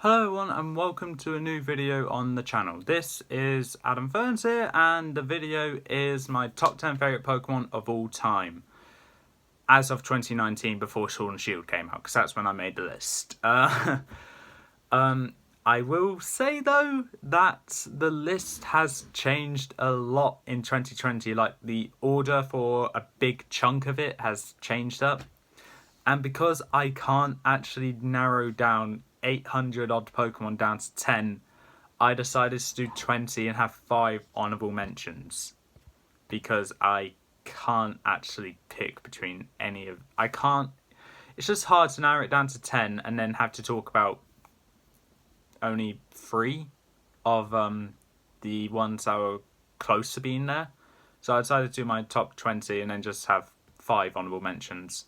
Hello everyone and welcome to a new video on the channel. This is Adam Ferns here and the video is my top 10 favourite Pokemon of all time. As of 2019 before Sword and Shield came out, because that's when I made the list. I will say though that the list has changed a lot in 2020. Like the order for a big chunk of it has changed up. And because I can't actually narrow down 800 odd Pokemon down to 10, I decided to do 20 and have 5 honourable mentions. Because I can't actually pick between any of... I can't... It's just hard to narrow it down to 10 and then have to talk about only 3 of the ones that were close to being there. So I decided to do my top 20 and then just have 5 honourable mentions.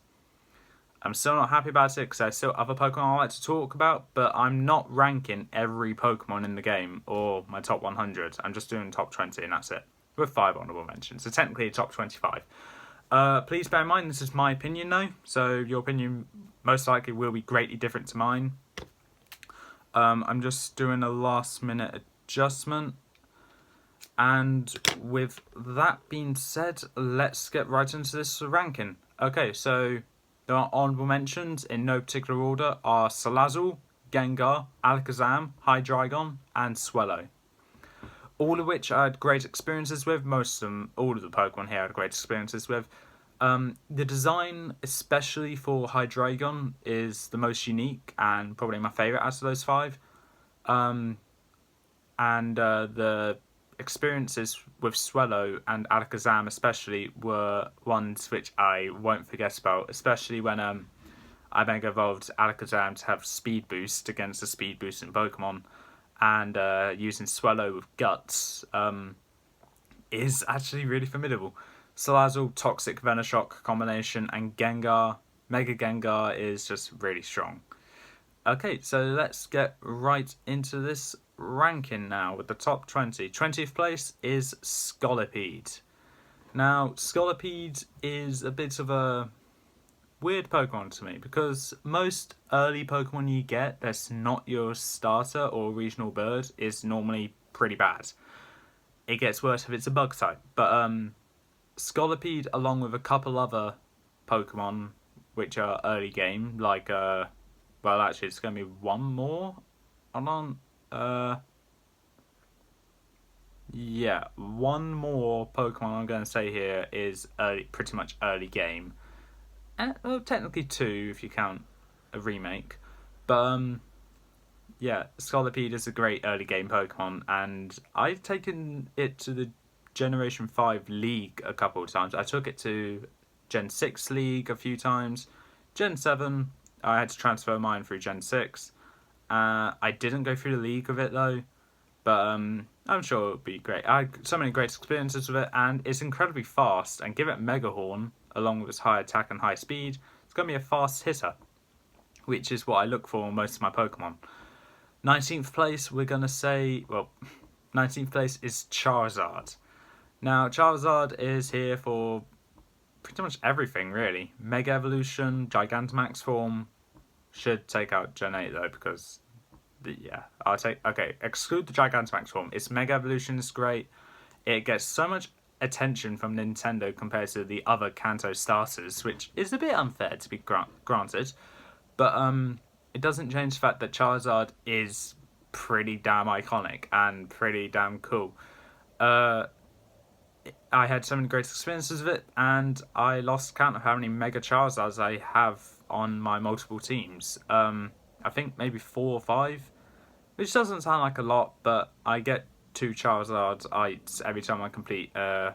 I'm still not happy about it because there's still other Pokemon I like to talk about, but I'm not ranking every Pokemon in the game or my top 100. I'm just doing top 20 and that's it, with 5 honourable mentions. So technically top 25. Please bear in mind this is my opinion though, so your opinion most likely will be greatly different to mine. I'm just doing a last minute adjustment. And with that being said, let's get right into this ranking. Okay, so the honourable mentions in no particular order are Salazzle, Gengar, Alakazam, Hydreigon, and Swellow. All of which I had great experiences with. Most of them, all of the Pokemon here I had great experiences with. The design, especially for Hydreigon, is the most unique and probably my favourite out of those 5. The experiences with Swellow and Alakazam especially were ones which I won't forget about, especially when I Mega Evolved Alakazam to have Speed Boost against the Speed Boost in Pokemon, and using Swellow with Guts is actually really formidable. Salazzle, Toxic Venoshock combination, and Gengar, Mega Gengar is just really strong. Okay, so let's get right into this ranking now with the top 20. 20th place is Scolipede. Now, Scolipede is a bit of a weird Pokemon to me because most early Pokemon you get that's not your starter or regional bird is normally pretty bad. It gets worse if it's a bug type, but Scolipede, along with a couple other Pokemon which are early game, like well, actually, it's going to be one more. Yeah, one more Pokemon I'm going to say here is pretty much early game. Well, technically 2 if you count a remake. But, yeah, Scolipede is a great early game Pokemon, and I've taken it to the Generation 5 League a couple of times. I took it to Gen 6 League a few times. Gen 7... I had to transfer mine through Gen 6. I didn't go through the league of it though, but I'm sure it would be great. I had so many great experiences with it, and it's incredibly fast, and give it Mega Horn, along with its high attack and high speed, it's going to be a fast hitter, which is what I look for in most of my Pokemon. 19th place, we're going to say, well, 19th place is Charizard. Now, Charizard is here for pretty much everything, really. Mega Evolution, Gigantamax form. Should take out Gen 8 though, because I'll take... Okay, exclude the Gigantamax form. Its Mega Evolution is great. It gets so much attention from Nintendo compared to the other Kanto starters, which is a bit unfair to be granted. But it doesn't change the fact that Charizard is pretty damn iconic and pretty damn cool. I had so many great experiences with it, and I lost count of how many Mega Charizards I have on my multiple teams. I think maybe 4 or 5, which doesn't sound like a lot, but I get 2 Charizards every time I complete Ultra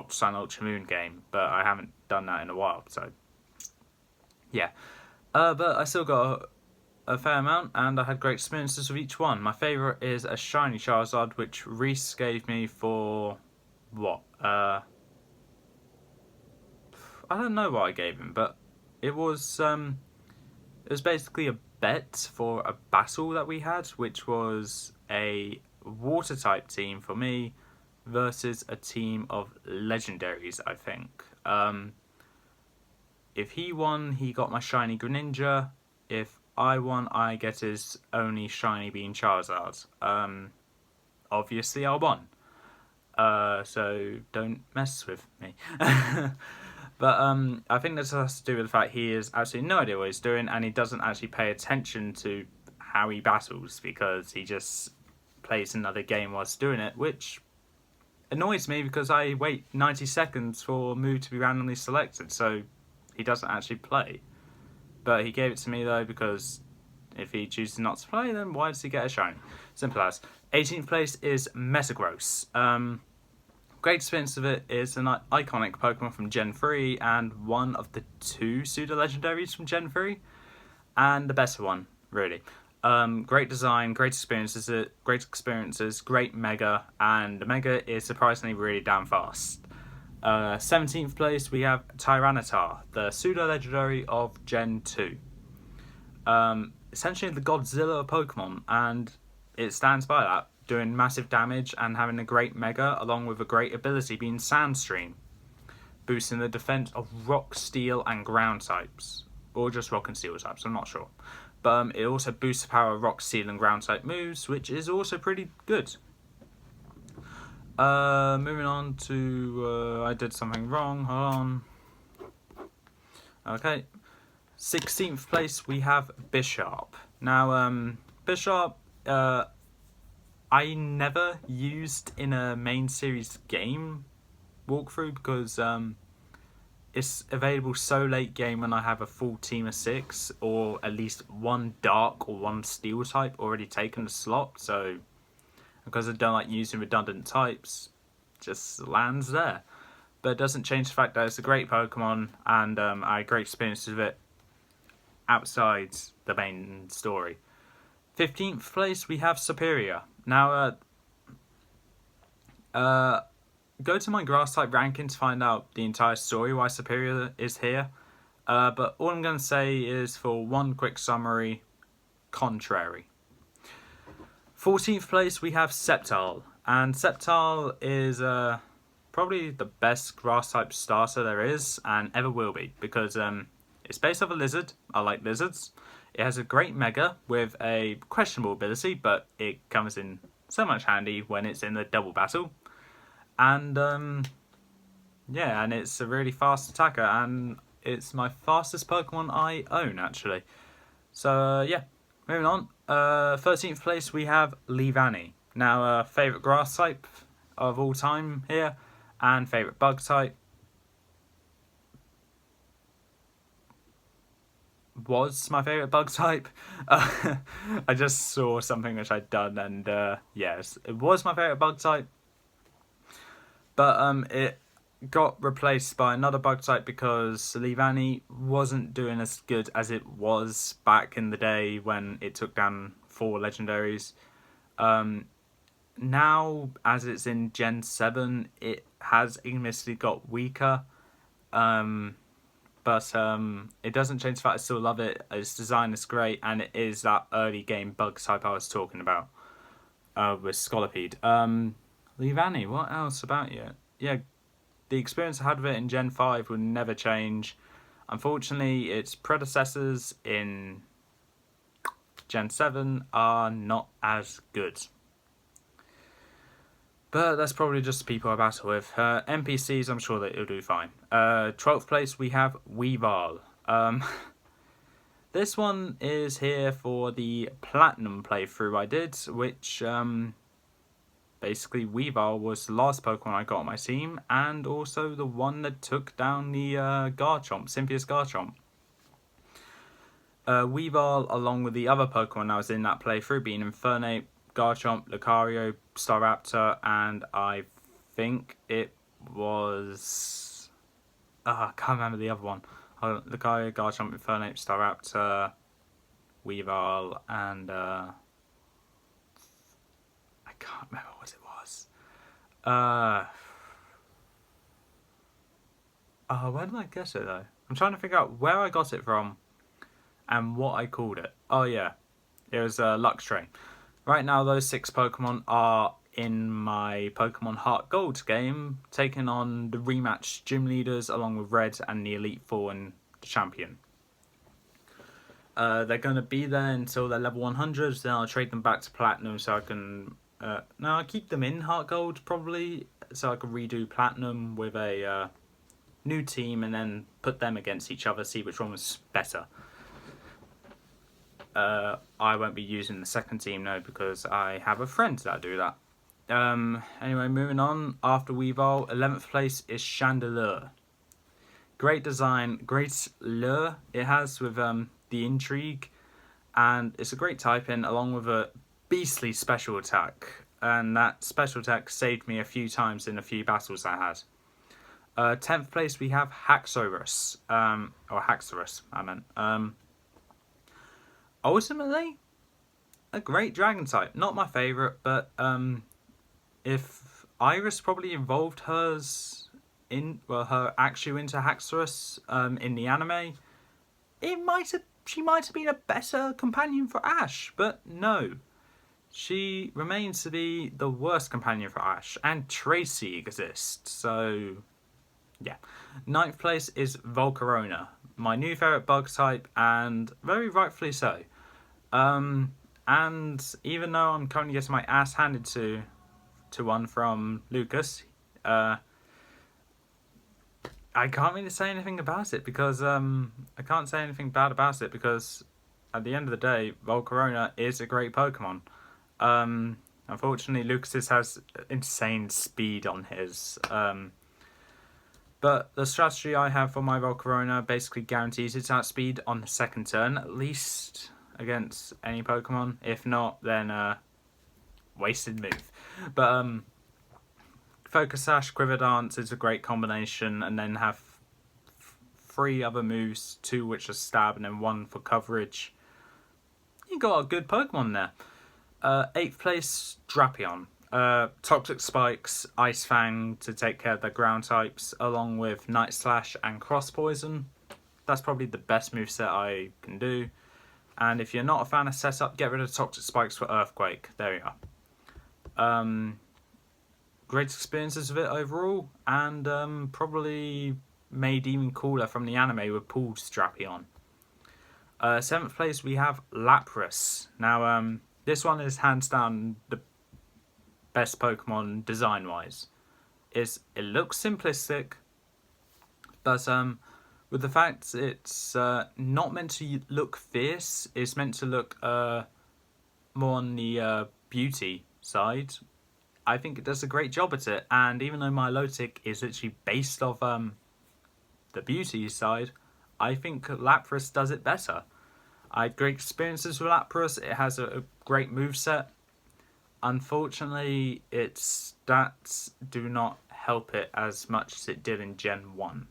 Sun, Ultra Moon game, but I haven't done that in a while, so yeah. But I still got a fair amount, and I had great experiences with each one. My favourite is a shiny Charizard, which Reese gave me for... what? I don't know what I gave him, but it was basically a bet for a battle that we had, which was a water type team for me versus a team of legendaries, I think. If he won, he got my shiny Greninja. If I won, I get his only shiny being Charizard. Obviously I won. So don't mess with me. But I think this has to do with the fact he has absolutely no idea what he's doing, and he doesn't actually pay attention to how he battles because he just plays another game whilst doing it, which annoys me because I wait 90 seconds for a move to be randomly selected, so he doesn't actually play. But he gave it to me though because if he chooses not to play, then why does he get a shiny? Simple as. 18th place is Metagross. Great experience of it is an iconic Pokemon from Gen 3 and one of the 2 pseudo-legendaries from Gen 3. And the better one, really. Great design, great experiences, great Mega, and the Mega is surprisingly really damn fast. 17th place we have Tyranitar, the pseudo-legendary of Gen 2. Essentially the Godzilla of Pokemon, and it stands by that, doing massive damage and having a great Mega, along with a great ability being Sandstream, boosting the defense of Rock, Steel, and Ground types. Or just Rock and Steel types, I'm not sure. But it also boosts the power of Rock, Steel, and Ground type moves, which is also pretty good. Moving on to... I did something wrong, hold on. Okay. 16th place, we have Bisharp. Now, Bisharp... I never used in a main series game walkthrough because it's available so late game when I have a full team of 6 or at least one dark or one steel type already taken the slot. So because I don't like using redundant types, just lands there. But it doesn't change the fact that it's a great Pokemon and I had great experiences with it outside the main story. 15th place we have Superior. Now, go to my grass type ranking to find out the entire story why Superior is here. But all I'm going to say is, for one quick summary, contrary. 14th place we have Sceptile. And Sceptile is probably the best grass type starter there is and ever will be. Because it's based off a lizard. I like lizards. It has a great Mega with a questionable ability, but it comes in so much handy when it's in the double battle. And yeah, and it's a really fast attacker, and it's my fastest Pokemon I own, actually. So yeah, moving on. 13th place we have Leavanny. Now, favourite grass type of all time here, and favourite bug type. Was my favourite bug type. I just saw something which I'd done, and yes, it was my favourite bug type. But it got replaced by another bug type because Leavanny wasn't doing as good as it was back in the day when it took down 4 legendaries. Now, as it's in Gen 7, it has admittedly got weaker. But it doesn't change the fact I still love it. Its design is great, and it is that early game bug type I was talking about with Scolipede. Leavanny, what else about you? Yeah, the experience I had with it in Gen 5 will never change. Unfortunately, its predecessors in Gen 7 are not as good. But that's probably just the people I battle with. NPCs, I'm sure that it'll do fine. 12th place, we have Weavile. This one is here for the Platinum playthrough I did, which basically Weavile was the last Pokemon I got on my team, and also the one that took down the Garchomp, Symphius Garchomp. Weavile, along with the other Pokemon I was in that playthrough, being Infernape, Garchomp, Lucario, Staraptor, and I think it was... I can't remember the other one. Lucario, Garchomp, Infernape, Staraptor, Weavile, and... I can't remember what it was. Where did I get it, though? I'm trying to figure out where I got it from and what I called it. Oh, yeah. It was Luxray. Right now, those 6 Pokemon are in my Pokemon Heart Gold game, taking on the rematch gym leaders along with Red and the Elite Four and the champion. They're going to be there until they're level 100, then I'll trade them back to Platinum so I can... no, I'll keep them in Heart Gold, probably, so I can redo Platinum with a new team and then put them against each other, see which one was better. I won't be using the second team now because I have a friend that do that. Anyway, moving on. After Weavile, 11th place is Chandelure. Great design, great lure it has with the intrigue, and it's a great type-in along with a beastly special attack. And that special attack saved me a few times in a few battles I had. 10th place we have Haxorus, or Haxorus, I meant. Ultimately, a great dragon type. Not my favourite, but if Iris probably evolved hers her Axew into Haxorus in the anime, she might have been a better companion for Ash, but no. She remains to be the worst companion for Ash, and Tracy exists, so yeah. 9th place is Volcarona, my new favourite bug type, and very rightfully so. And even though I'm currently getting my ass handed to one from Lucas, I can't really say anything about it because I can't say anything bad about it because at the end of the day, Volcarona is a great Pokemon. Unfortunately, Lucas's has insane speed on his. But the strategy I have for my Volcarona basically guarantees its outspeed on the second turn, at least against any Pokemon. If not, then wasted move. But Focus Sash, Quiver Dance is a great combination, and then have 3 other moves, 2 which are stab and then 1 for coverage. You got a good Pokemon there. 8th place, Drapion. Toxic Spikes, Ice Fang to take care of their ground types, along with Night Slash and Cross Poison. That's probably the best moveset I can do. And if you're not a fan of setup, get rid of Toxic Spikes for Earthquake. There you are. Great experiences with it overall, and probably made even cooler from the anime with Paul's Drapion. 7th place we have Lapras. Now this one is hands down the best Pokemon design wise. It looks simplistic, but with the fact it's not meant to look fierce, it's meant to look more on the beauty side. I think it does a great job at it, and even though Milotic is actually based off the beauty side, I think Lapras does it better. I had great experiences with Lapras. It has a great moveset. Unfortunately, its stats do not help it as much as it did in Gen 1.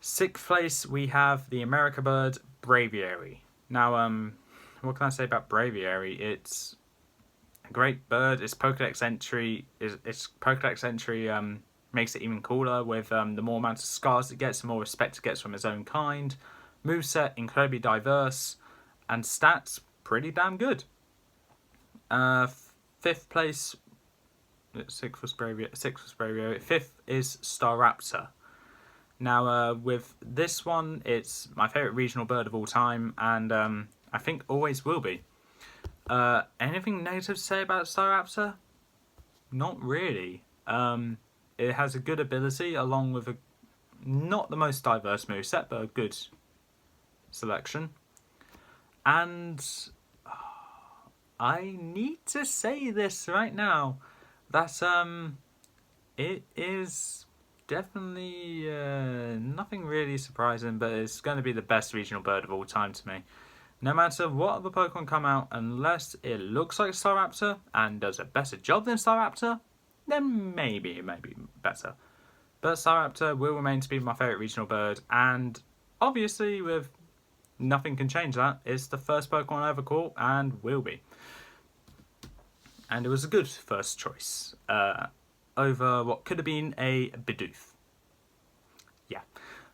6th place, we have the America bird, Braviary. Now, what can I say about Braviary? It's a great bird. Its Pokédex entry makes it even cooler with the more amount of scars it gets, the more respect it gets from its own kind. Moveset incredibly diverse, and stats pretty damn good. 5th place, 6th was Braviary. 5th is Staraptor. Now, with this one, it's my favourite regional bird of all time, and I think always will be. Anything negative to say about Staraptor? Not really. It has a good ability, along with not the most diverse moveset, but a good selection. And I need to say this right now, that it is definitely nothing really surprising, but it's going to be the best regional bird of all time to me. No matter what other Pokemon come out, unless it looks like Staraptor and does a better job than Staraptor, then maybe it may be better. But Staraptor will remain to be my favourite regional bird, and obviously with nothing can change that, it's the first Pokemon I ever caught and will be. And it was a good first choice over what could have been a Bidoof. Yeah.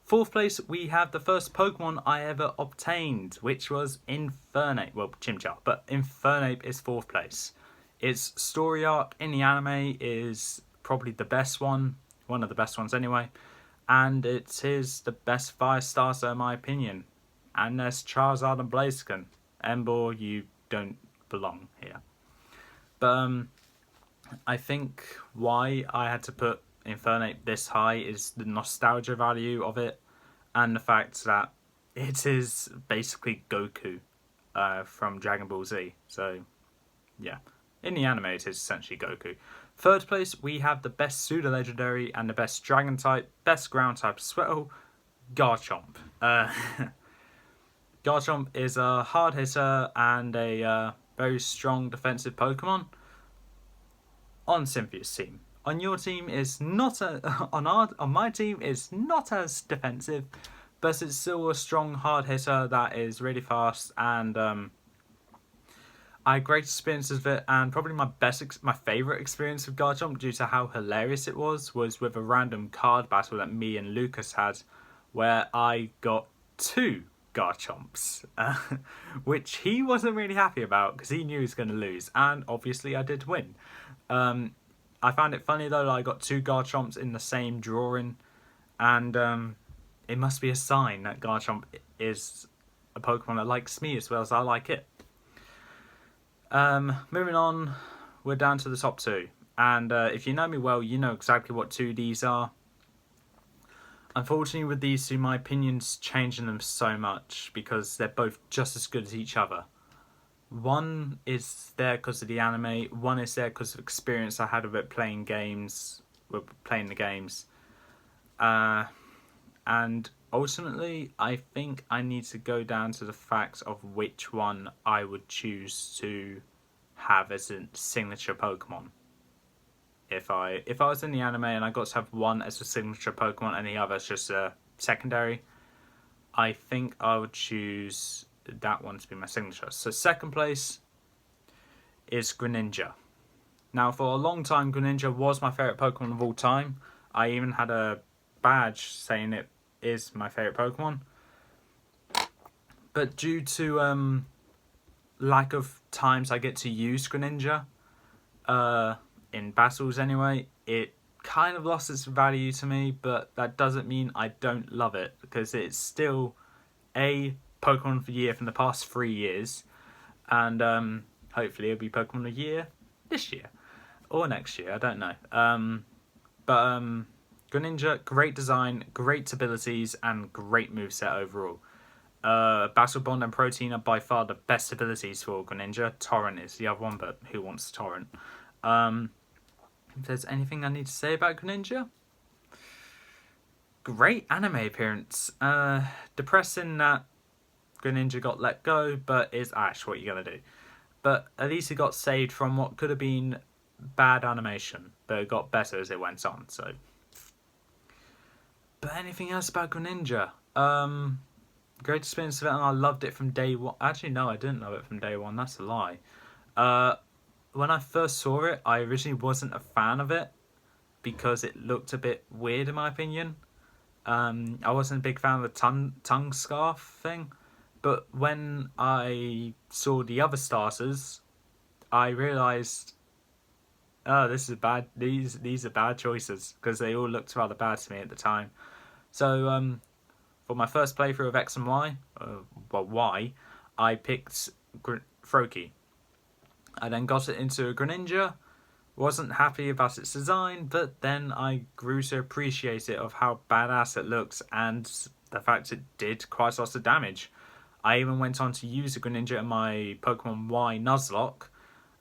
4th place, we have the first Pokemon I ever obtained, which was Infernape. Well, Chimchar, but Infernape is 4th place. Its story arc in the anime is probably the best one of the best ones anyway, and it is the best fire starter in my opinion. And there's Charizard and Blaziken. Ember, you don't belong here. But I think why I had to put Infernape this high is the nostalgia value of it, and the fact that it is basically Goku from Dragon Ball Z. So, yeah. In the anime, it is essentially Goku. Third place, we have the best Pseudo Legendary and the best Dragon type, best Ground type as well, Garchomp. Garchomp is a hard hitter and a very strong defensive Pokemon on Cynthia's team. On your team is not on my team is not as defensive, but it's still a strong hard hitter that is really fast, and I had great experiences with it. And probably my favorite experience with Garchomp, due to how hilarious it was with a random card battle that me and Lucas had, where I got 2 Garchomps, which he wasn't really happy about because he knew he was going to lose, and obviously I did win. I found it funny though that I got 2 Garchomps in the same drawing, and it must be a sign that Garchomp is a Pokemon that likes me as well as I like it. Moving on, we're down to the top 2, and if you know me well, you know exactly what 2 these are. Unfortunately, with these 2, my opinion's changing them so much because they're both just as good as each other. One is there because of the anime, one is there because of experience I had with it playing the games. And ultimately, I think I need to go down to the fact of which one I would choose to have as a signature Pokemon. If I was in the anime and I got to have one as a signature Pokemon and the other as just a secondary, I think I would choose that one to be my signature. So second place is Greninja. Now, for a long time, Greninja was my favourite Pokemon of all time. I even had a badge saying it is my favourite Pokemon. But due to lack of times I get to use Greninja, in battles anyway, it kind of lost its value to me, but that doesn't mean I don't love it, because it's still a Pokemon of the Year from the past 3 years, and hopefully it'll be Pokemon of the Year this year, or next year, I don't know. But Greninja, great design, great abilities, and great moveset overall. Battle Bond and Protein are by far the best abilities for Greninja. Torrent is the other one, but who wants Torrent? If there's anything I need to say about Greninja, great anime appearance. Depressing that Greninja got let go, but it's Ash, what you gonna do? But at least it got saved from what could have been bad animation, but it got better as it went on. So, but anything else about Greninja? Great experience of it, and I loved it from day one. Actually, no, I didn't love it from day one. That's a lie. When I first saw it, I originally wasn't a fan of it because it looked a bit weird in my opinion. I wasn't a big fan of the tongue scarf thing, but when I saw the other starters, I realised, oh, this is bad. These are bad choices because they all looked rather bad to me at the time. So for my first playthrough of X and Y, I picked Froakie. I then got it into a Greninja, wasn't happy about its design, but then I grew to appreciate it of how badass it looks and the fact it did quite a lot of damage. I even went on to use a Greninja in my Pokemon Y Nuzlocke,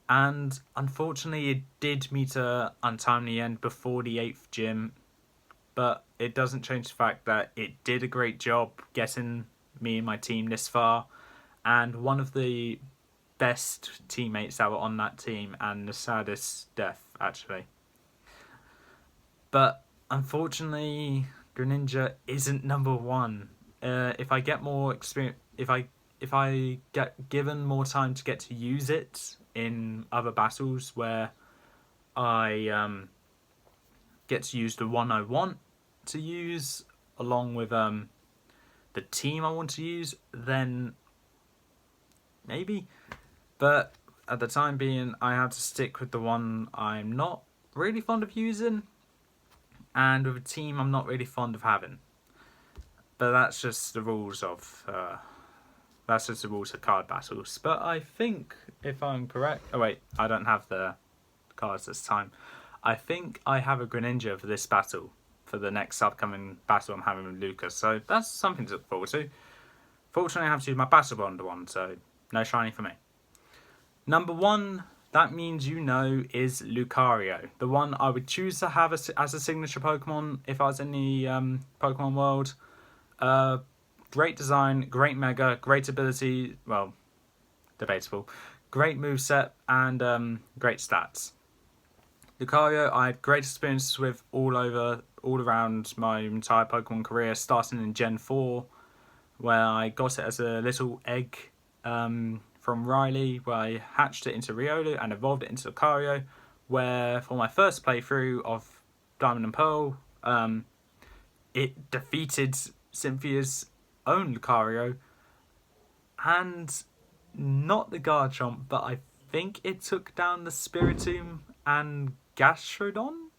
and unfortunately it did meet a untimely end before the 8th gym, but it doesn't change the fact that it did a great job getting me and my team this far, and one of the best teammates that were on that team, and the saddest death actually. But unfortunately, Greninja isn't number 1. If I get more experience, if I get given more time to get to use it in other battles where I get to use the one I want to use along with the team I want to use, then maybe. But at the time being, I had to stick with the one I'm not really fond of using, and with a team I'm not really fond of having. But that's just the rules of That's just the rules of card battles. But I think, if I'm correct... Oh wait, I don't have the cards this time. I think I have a Greninja for this battle. For the next upcoming battle I'm having with Lucas. So that's something to look forward to. Fortunately, I have to use my Battle Bond one, so no shiny for me. Number 1, that means you know, is Lucario. The one I would choose to have as a signature Pokemon if I was in the Pokemon world. Great design, great Mega, great ability, well, debatable. Great moveset, and great stats. Lucario, I had great experiences with all around my entire Pokemon career, starting in Gen 4, where I got it as a little egg from Riley, where I hatched it into Riolu and evolved it into Lucario, where for my first playthrough of Diamond and Pearl, it defeated Cynthia's own Lucario, and not the Garchomp, but I think it took down the Spiritomb and Gastrodon.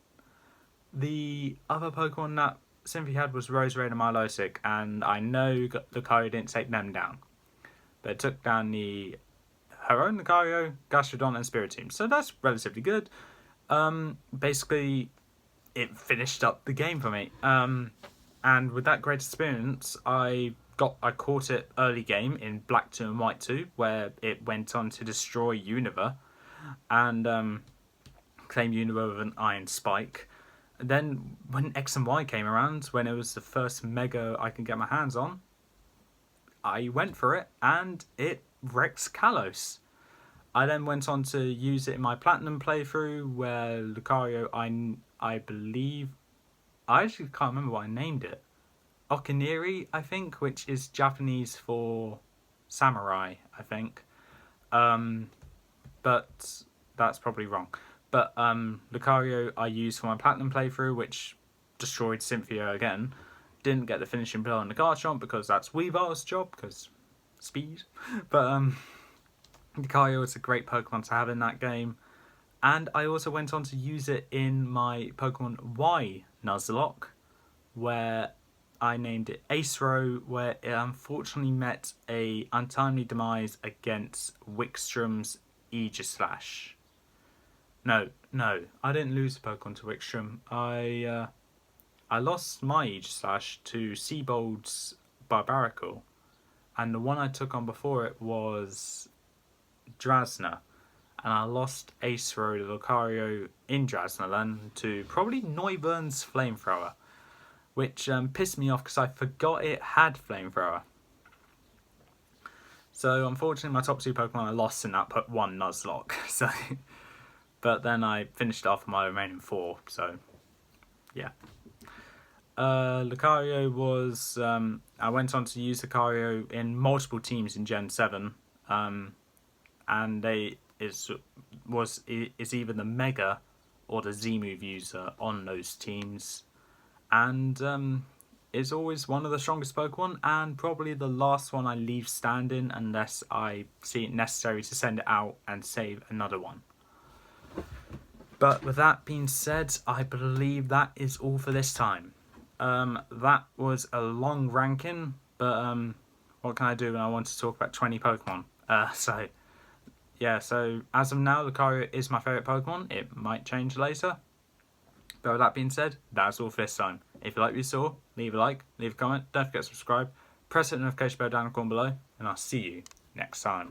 The other Pokemon that Cynthia had was Roserade and Milotic, and I know Lucario didn't take them down. But it took down her own Lucario, Gastrodon, and Spiritomb. So that's relatively good. Basically, it finished up the game for me. And with that great experience, I caught it early game in Black 2 and White 2, where it went on to destroy Unova and claim Unova with an Iron Spike. And then when X and Y came around, when it was the first Mega I could get my hands on, I went for it and it wrecked Kalos. I then went on to use it in my Platinum playthrough, where Lucario, I believe, I actually can't remember what I named it. Okiniri, I think, which is Japanese for samurai, I think. But that's probably wrong. But Lucario I used for my Platinum playthrough, which destroyed Cynthia again. Didn't get the finishing blow on the Garchomp because that's Weavile's job, because speed. But Lucario is a great Pokemon to have in that game. And I also went on to use it in my Pokemon Y Nuzlocke, where I named it Acero, where it unfortunately met a untimely demise against Wickstrom's Aegislash. No, I didn't lose the Pokemon to Wickstrom. I lost my Aegislash to Seabold's Barbaracle, and the one I took on before it was Drasna, and I lost Acero to Lucario in Drasnaland to probably Noivern's Flamethrower, which pissed me off because I forgot it had Flamethrower. So unfortunately my top 2 Pokemon I lost in that one Nuzlocke. So, but then I finished it off with my remaining 4, so yeah. Lucario was... I went on to use Lucario in multiple teams in Gen 7, and is either the Mega or the Z-Move user on those teams, and is always one of the strongest Pokemon, and probably the last one I leave standing unless I see it necessary to send it out and save another one. But with that being said, I believe that is all for this time. That was a long ranking, but what can I do when I want to talk about 20 Pokemon? So as of now, Lucario is my favourite Pokemon. It might change later. But with that being said, that's all for this time. If you like what you saw, leave a like, leave a comment, don't forget to subscribe, press the notification bell down in the corner below, and I'll see you next time.